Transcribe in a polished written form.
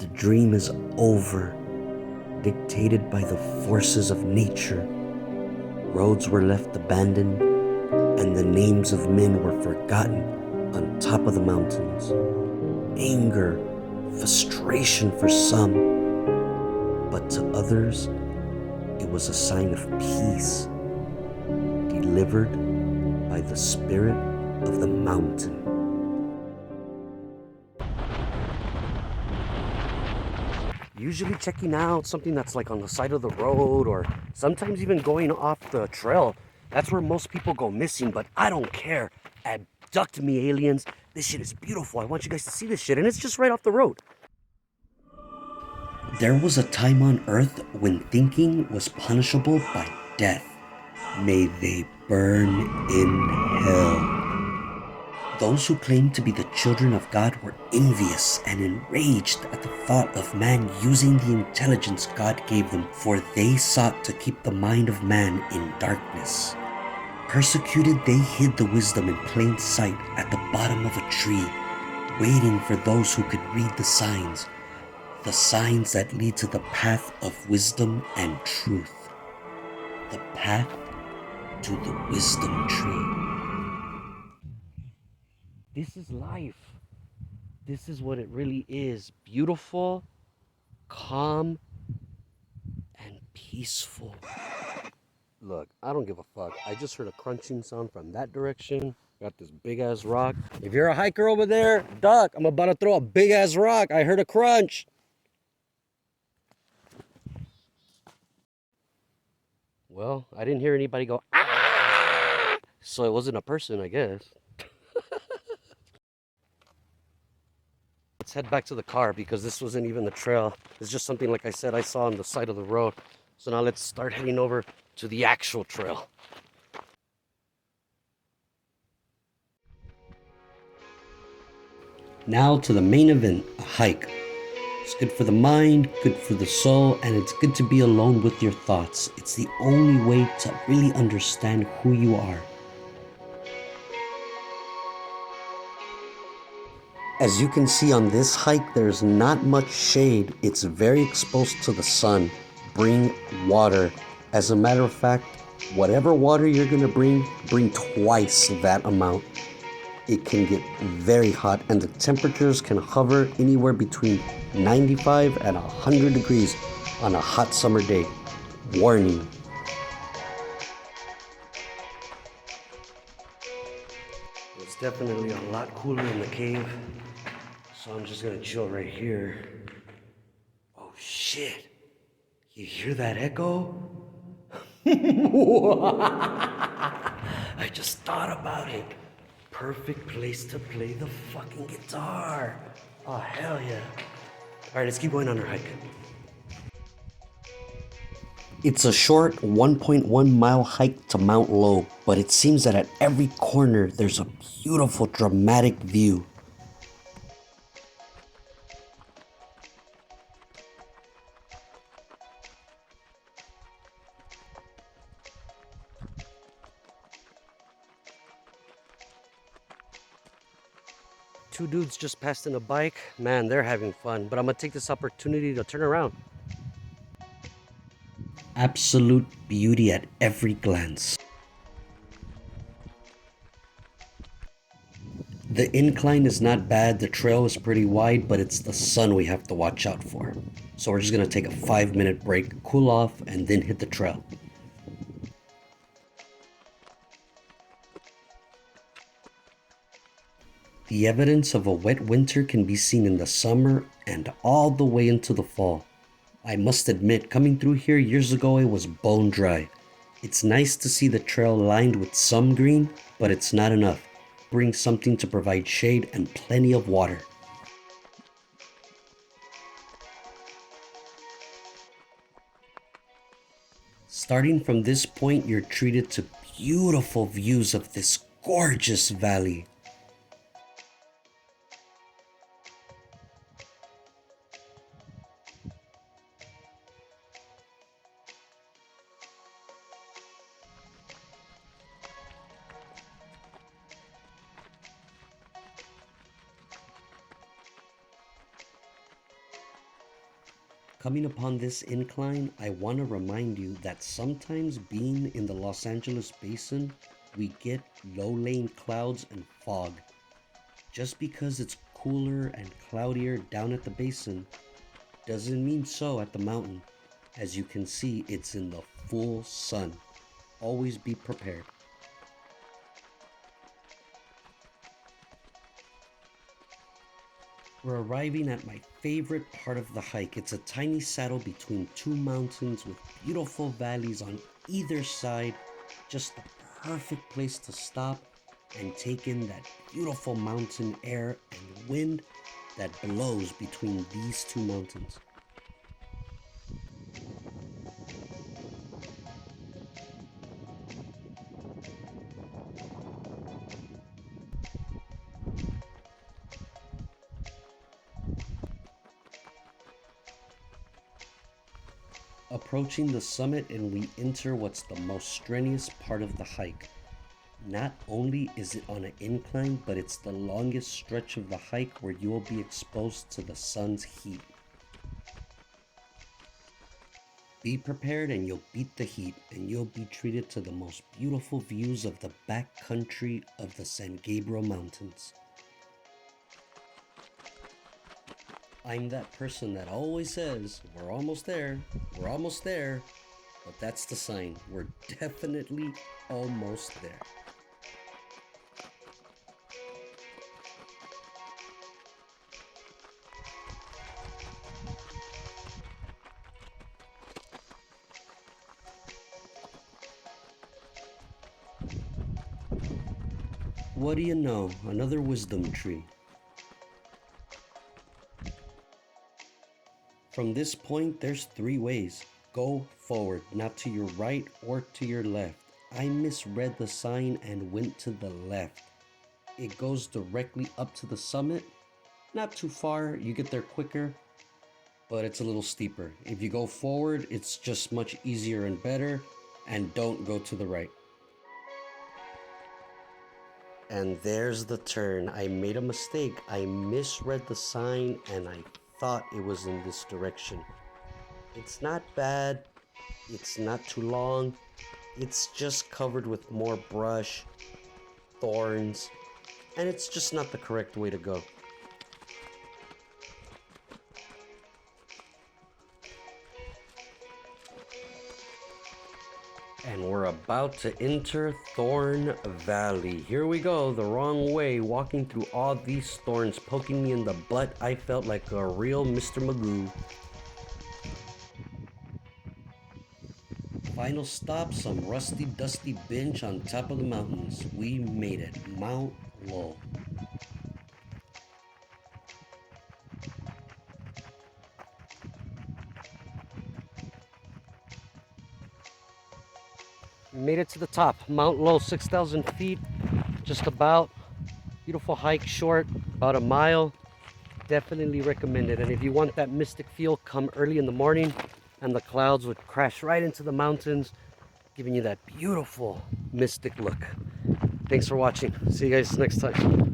the dream is over, dictated by the forces of nature. Roads were left abandoned, and the names of men were forgotten on top of the mountains. Anger, frustration for some, but to others, it was a sign of peace, delivered by the spirit of the mountain. Usually checking out something that's like on the side of the road, or sometimes even going off the trail. That's where most people go missing, but I don't care. Abduct me, aliens. This shit is beautiful. I want you guys to see this shit, and it's just right off the road. There was a time on Earth when thinking was punishable by death. May they burn in hell. Those who claimed to be the children of God were envious and enraged at the thought of man using the intelligence God gave them, for they sought to keep the mind of man in darkness. Persecuted, they hid the wisdom in plain sight at the bottom of a tree, waiting for those who could read the signs that lead to the path of wisdom and truth. The path to the wisdom tree. This is life. This is what it really is. Beautiful, calm, and peaceful. Look, I don't give a fuck. I just heard a crunching sound from that direction. Got this big ass rock. If you're a hiker over there, duck. I'm about to throw a big ass rock. I heard a crunch. Well, I didn't hear anybody go, ah! So it wasn't a person, I guess. Let's head back to the car because this wasn't even the trail. It's just something, like I said, I saw on the side of the road. So now let's start heading over to the actual trail. Now to the main event, a hike. It's good for the mind, good for the soul, and it's good to be alone with your thoughts. It's the only way to really understand who you are. As you can see on this hike, there's not much shade. It's very exposed to the sun. Bring water. As a matter of fact, whatever water you're gonna bring twice that amount. It can get very hot, and the temperatures can hover anywhere between 95 and 100 degrees on a hot summer day. Warning. It's definitely a lot cooler in the cave, so I'm just gonna chill right here. Oh shit, you hear that echo? I just thought about it. Perfect place to play the fucking guitar. Oh, hell yeah. All right, let's keep going on our hike. It's a short 1.1 mile hike to Mount Low, but it seems that at every corner there's a beautiful, dramatic view. Two dudes just passed in a bike. Man, they're having fun, but I'm gonna take this opportunity to turn around. Absolute beauty at every glance. The incline is not bad, the trail is pretty wide, but it's the sun we have to watch out for. So we're just gonna take a 5-minute break, cool off, and then hit the trail. The evidence of a wet winter can be seen in the summer and all the way into the fall. I must admit, coming through here years ago, it was bone dry. It's nice to see the trail lined with some green, but it's not enough. Bring something to provide shade and plenty of water. Starting from this point, you're treated to beautiful views of this gorgeous valley. Coming upon this incline, I want to remind you that sometimes being in the Los Angeles basin, we get low-lying clouds and fog. Just because it's cooler and cloudier down at the basin doesn't mean so at the mountain. As you can see, it's in the full sun. Always be prepared. We're arriving at my favorite part of the hike. It's a tiny saddle between two mountains with beautiful valleys on either side. Just the perfect place to stop and take in that beautiful mountain air and wind that blows between these two mountains. Approaching the summit, and we enter what's the most strenuous part of the hike. Not only is it on an incline, but it's the longest stretch of the hike where you will be exposed to the sun's heat. Be prepared and you'll beat the heat, and you'll be treated to the most beautiful views of the back country of the San Gabriel Mountains. I'm that person that always says, we're almost there, but that's the sign. We're definitely almost there. What do you know? Another wisdom tree. From this point, there's three ways. Go forward, not to your right or to your left. I misread the sign and went to the left. It goes directly up to the summit. Not too far, you get there quicker, but it's a little steeper. If you go forward, it's just much easier and better, and don't go to the right. And there's the turn. I made a mistake. I misread the sign and I thought it was in this direction. It's not bad. It's not too long. It's just covered with more brush, thorns, and it's just not the correct way to go. And we're about to enter Thorn Valley. Here we go, the wrong way, walking through all these thorns poking me in the butt. I felt like a real Mr. Magoo. Final stop, some rusty, dusty bench on top of the mountains. We made it, Mount Lowell. Made it to the top, Mount Lowell, 6,000 feet, just about. Beautiful hike, short, about a mile. Definitely recommend it. And if you want that mystic feel, come early in the morning and the clouds would crash right into the mountains, giving you that beautiful mystic look. Thanks for watching. See you guys next time.